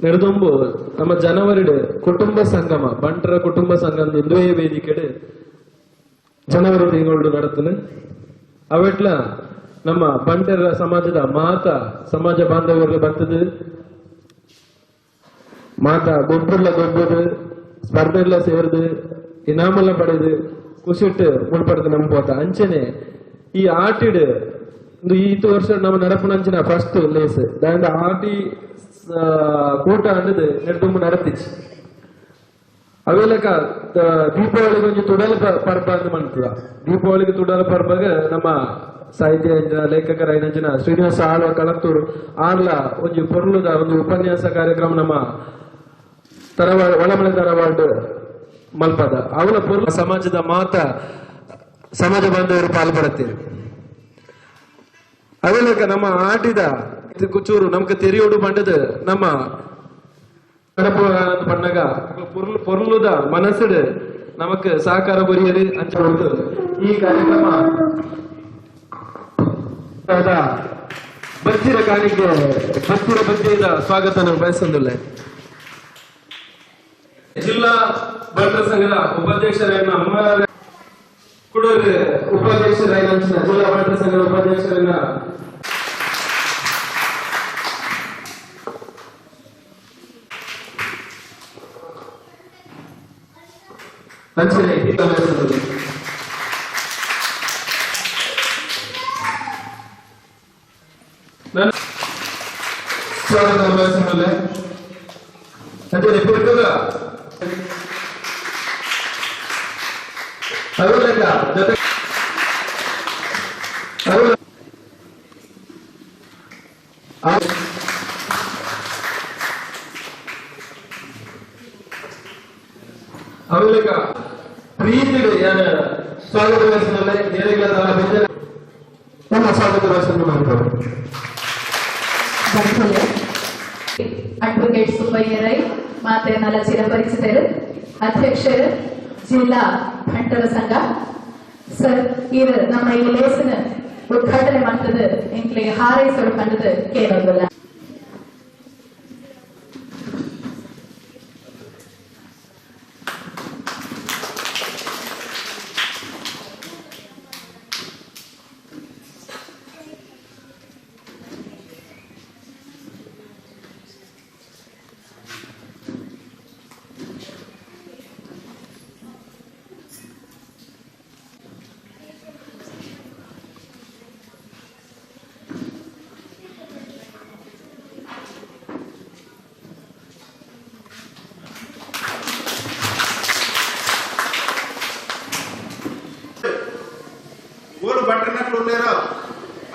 ನೆರೆದೊಂಬು ನಮ್ಮ ಜನವರಿಡ್ ಕುಟುಂಬ ಸಂಗಮ ಬಂಟರ ಕುಟುಂಬ ಸಂಗಮ ಇಂದುವೇ ವೇದಿಕೆಡ್ ಜನವರಿ ತಿಂಗಳು ನಡತನು ಅವಟ್ಲ ನಮ್ಮ ಬಂಟರ ಸಮಾಜದ ಮಾತ ಸಮಾಜ ಬಾಂಧವ್ಯರು ಬರ್ತದೆ ಮಾತ ಗೊಬ್ಬರ ಗೊಬ್ಬದು ಸ್ಪರ್ಧೆಲ್ಲ ಸೇರಿದು ಇನಾಮೆಲ್ಲ ಪಡೆದು ಖುಷಿಟ್ಟು ಮುಳ್ಪಡ್ದು ನಂಬೋತ ಅಂಚನೆ ಈ ಆಟಿಡ್ ಈತು ವರ್ಷ ನಮ್ಮ ನಡಪುನಂಚಿನ ಫಸ್ಟ್ ಲೇಸ್ ದಾಂಡ ಆಟಿ ಕೂಟ ಅನ್ನದು ನೆಡ್ದುಂಬು ನಡತಿச்சு ಅವೆಲ್ಲಕ ದೀಪಾವಳಿ ಕೊಂಚ ತುಡಲ ಪರ್ಬ ಅಂತ ಮಾಡ್ತದ ದೀಪಾವಳಿಗೆ ತುಡಲ ಪರ್ಬಗ ನಮ್ಮ ಸಾಹಿತ್ಯ ಲೇಖಕರ ಐನಂಚಿನ ಶ್ರೀನಿವಾಸ ಆಳ್ವ ಕಳತ್ತೂರು ಆರ್ಲ ಒಂಜಿ ಪೊರ್ಲುದ ಒಂದು ಉಪನ್ಯಾಸ ಕಾರ್ಯಕ್ರಮ ನಮ್ಮ ತರವಾಡ ಒಳಮಳೆ ತರವಾಡು ಮಲ್ಪದ ಅವಳ ಪೊರ್ಲು ಸಮಾಜದ ಮಾತ ಸಮಾಜ ಬಾಂಧವರು ಪಾಲ್ಪಡುತ್ತೀರಿ ಅವೆಲ್ಲಕ ನಮ್ಮ ಆಟಿದ ಕುಚೂರು ನಮ್ಗೆ ತೆರಿಯೋಡು ಬಂಡದ ನಮ್ಮ பண்ணாக பொருளுத மனசுடு நமக்கு சாக்கார புரியது அஞ்சு கொடுத்து ಈ ಕಾರ್ಯಕ್ರಮ ಬಚ್ಚಿರ ಕಾಣಿಕೆ ಬಚ್ಚಿರ ಬಜ್ಜೆಯಿಂದ ಸ್ವಾಗತ ನಾನು ಬಯಸುವುದಿಲ್ಲ ಜಿಲ್ಲಾ ಬಂಟರ ಸಂಘದ ಉಪಾಧ್ಯಕ್ಷರನ್ನ ಕುಡೂರು ಉಪಾಧ್ಯಕ್ಷರಾಗಿ ಜಿಲ್ಲಾ ಬಂಟರ ಸಂಘದ ಉಪಾಧ್ಯಕ್ಷರನ್ನ ಅಂಚನೆ ಸ್ವಾಗತ ಬಯಸುವುದಿಲ್ಲ ಅಂಚನೆ ಪುರ್ತದ ಅರುಳಕ ಜೊತೆ ಅವಳಿಗ ಪ್ರೀತಿಗೆ ಯಾರು ಸ್ವಾಗತ ಬಯಸಿದರೆ ನಮ್ಮ ಸ್ವಾಗತ ಬಯಸನ್ನು ಮಾಡ್ತಾರೆ ಅಡ್ವೊಕೇಟ್ ಸುಬ್ಬಯ್ಯ ರೈ ಮಾತೆ ನಲ ಚಿರಪರಿಚಿತರು ಅಧ್ಯಕ್ಷರು ಜಿಲ್ಲಾ ಬಂಟರ ಸಂಘ ಸರ್ ಇದು ನಮ್ಮ ಈ ಲೇಸಿನ ಉದ್ಘಾಟನೆ ಮಾಡ್ತದೆ ಇಂಕ್ಲಿಗೆ ಹಾರೈಸಲು ಕಂಡது ಕೇಳೋದಿಲ್ಲ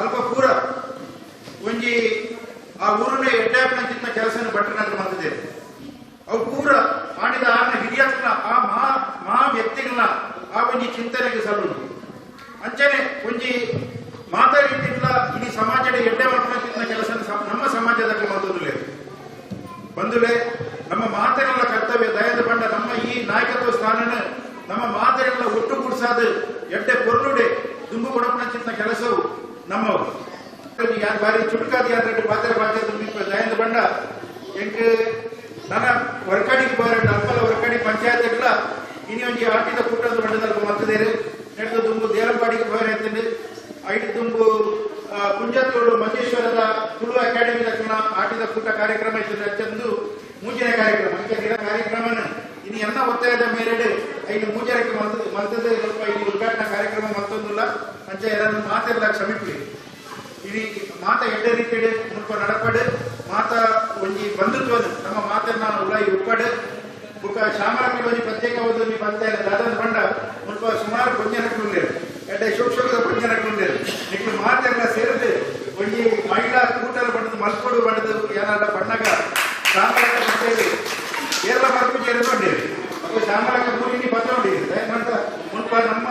ಅಲ್ಪ ಪೂರ ಒಂಜಿ ಆ ಊರಿನ ಎಡ್ಡಾಪಿನ ಕೆಲಸ ಬಟ್ಟನಾದ್ರು ಮಾಡ್ತಿದೆ ಅವು ಪೂರ ಮಾಡಿದ ಆನ ಹಿರಿಯತ್ನ ಆ ಮಹಾ ವ್ಯಕ್ತಿಗಳನ್ನ ಆ ಒಂಜಿ ಚಿಂತನೆಗೆ ಸಲ್ಲುದು ಅಂಚನೆ ಒಂಜಿ ಮಾತಾಡಿದ್ದಿಲ್ಲ ಇಡೀ ಸಮಾಜದ ಎಡ್ಡೆ ಮಾಡ್ಕೊಂಡ ಕೆಲಸ ನಮ್ಮ ಸಮಾಜದಲ್ಲಿ ಮಾಡೋದಿಲ್ಲ ಬಂಧುಲೆ ನಮ್ಮ ಮಾತೆಗಳ ಕರ್ತವ್ಯ ದಯದ ಬಂಡ ನಮ್ಮ ಈ ನಾಯಕತ್ವ ಸ್ಥಾನನ ನಮ್ಮ ಮಾತೆಗಳ ಒಟ್ಟುಗೂಡಿಸಾದ ಎಡ್ಡೆ ಪೊರ್ಲುಡೆ ದುಂಬು ಕೊಡಪನ ಕೆಲಸವು ನಮ್ಮವು ಯಾರು ಬಾರಿ ಚುಟುಕಾದ ಯಾರು ಪಾತ್ರ ದಯದ ಬಂಡ ಎಂಕ್ ನನ್ನ ವರ್ಕಾಡಿಗೆ ಬಾರ ಅಲ್ಪಲ ವರ್ಕಾಡಿ ಪಂಚಾಯತ್ಗಳ ಇನಿ ಒಂಜಿ ಆಟಿದ ಕೂಟದ ಬಂಡದಲ್ಲಿ ಮತ್ತದೇರು ನೆಟ್ಟು ದುಂಬು ದೇವರಪಾಡಿಗೆ ಬಾರ ಎತ್ತಂಡು ಐದು ದುಂಬು ಕುಂಜತ್ತೋಡು ಮಂಜೇಶ್ವರದ ತುಳು ಅಕಾಡೆಮಿ ದಕ್ಷಿಣ ಆಟಿದ ಕೂಟ ಕಾರ್ಯಕ್ರಮ ಇರ್ತದೆ ಅಚ್ಚಂದು ಮೂಜನೆ ಕಾರ್ಯಕ್ರಮ ಕಾರ್ಯಕ್ರಮನ ಇನ್ನು ಎಲ್ಲ ಒತ್ತಾಯದ ಮೇರೆಡೆ ಐದು ಮೂಜರಕ್ಕೆ ಮಂತದ ಸ್ವಲ್ಪ ಇಲ್ಲಿ ಉದ್ಘಾಟನಾ ಕಾರ್ಯಕ್ರಮ ಮತ್ತೊಂದಿಲ್ಲ ಅಂಚ ಯಾರು ಮಾತೆಲ್ಲ ಕ್ಷಮಿಪ್ಲಿ ಇಲ್ಲಿ ಮಾತ ಎಡ್ಡೆ ರೀತಿಯಡೆ ಮುಲ್ಪ ನಡಪಡು ಮಾತ ಒಂಜಿ ಬಂಧುತ್ವದ ನಮ್ಮ ಮಾತನ್ನ ಉಳಾಯಿ ಉಪ್ಪಡು ಬುಕ್ಕ ಶಾಮಳಕ್ಕೆ ಒಂಜಿ ಪ್ರತ್ಯೇಕ ಓದಿ ಬಂತ ದಾದನ ಬಂಡ ಮುಲ್ಪ ಸುಮಾರು ಪುಂಜನಕ್ಕುಂಡೇರು ಎಡ್ಡೆ ಶೋಕ್ಷಕದ ಪುಂಜನಕ್ಕುಂಡೇರು ನಿಕ್ಲು ಮಾತೆಲ್ಲ ಸೇರಿದು ಒಂಜಿ ಮಹಿಳಾ ಕೂಟರ ಬಣ್ಣದ ಮಲ್ಕೊಡು ಬಣ್ಣದ ಏನಾದ ಬಣ್ಣಗ ಶಾಮಳಕ್ಕೆ ಬರ್ತೇವೆ ಕೇರಳ ಮರಪು ಸೇರಿಕೊಂಡಿರಿ ಅಪ್ಪ ಶಾಮಳಕ್ಕೆ ಮೂರಿನಿ ಬತ್ತೊಂಡಿರಿ ದಯಮಾಡ್ತ ಮುಲ್ಪ ನಮ್ಮ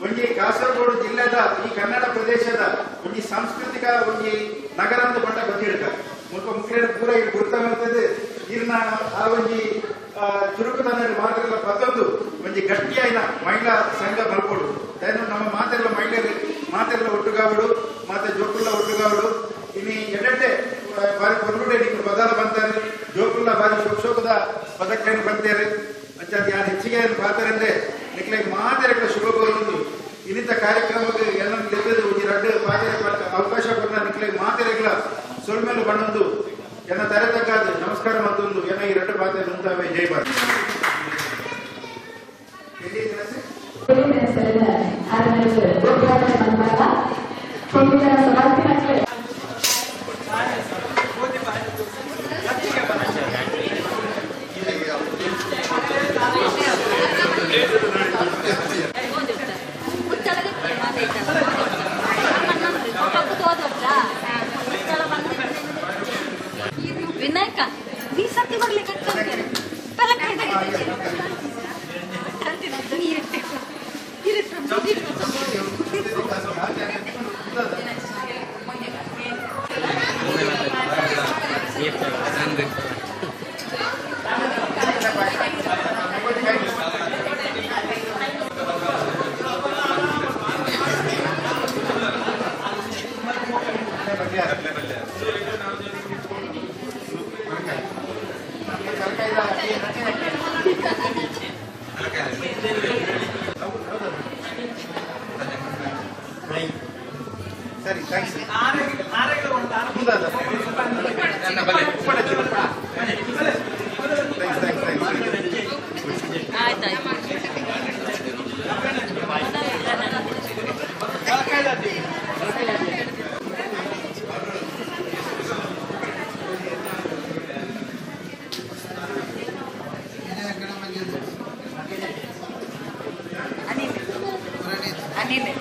ಒಂಜಿ ಕಾಸರಗೋಡು ಜಿಲ್ಲೆದ ಈ ಕನ್ನಡ ಪ್ರದೇಶದ ಒಂಜಿ ಸಾಂಸ್ಕೃತಿಕ ಒಂಜಿ ನಗರ ಅಂತ ಬಂಡ ಗೊತ್ತಿಡ್ಕ ಮುಲ್ಪ ಮುಖ್ಯ ಪೂರ ಇಲ್ಲಿ ಗುರುತಾಗ್ತದೆ ಇರ್ನ ಆ ಒಂಜಿ ಚುರುಕುತನ ಮಾತುಗಳ ಮತ್ತೊಂದು ಒಂಜಿ ಗಟ್ಟಿಯಾಯಿನ ಮಹಿಳಾ ಸಂಘ ಮಲ್ಕೊಡು ದಯನು ನಮ್ಮ ಮಾತೆಲ್ಲ ಮಹಿಳೆಯರು ಮಾತೆಲ್ಲ ಒಟ್ಟುಗಾವಡು ಮಾತೆ ಜೋಕುಲ್ಲ ಒಟ್ಟುಗಾವಡು ಇನ್ನು ಎಡ್ಡೆ ಬಾರಿ ಕೊರಗುಡೆ ನಿಮ್ಗೆ ಬದಲ ಬಂತಾರೆ ಜೋಕುಲ್ಲ ಹೆಸರಿನ ಅರಮನೆಗೆ ಉದ್ಘಾಟನೆ ಮಾಡುವಾಗ ಹಿಂದಿನ ಸವಾಲಿನಕ್ಕೆ ವಿನಾಯಕ ಈ ಸರ್ತಿ ಬರ್ಲಿಕ್ಕೆ ಸರಿ ಥ್ಯಾಂಕ್ಸ್ ಅನಿಲ್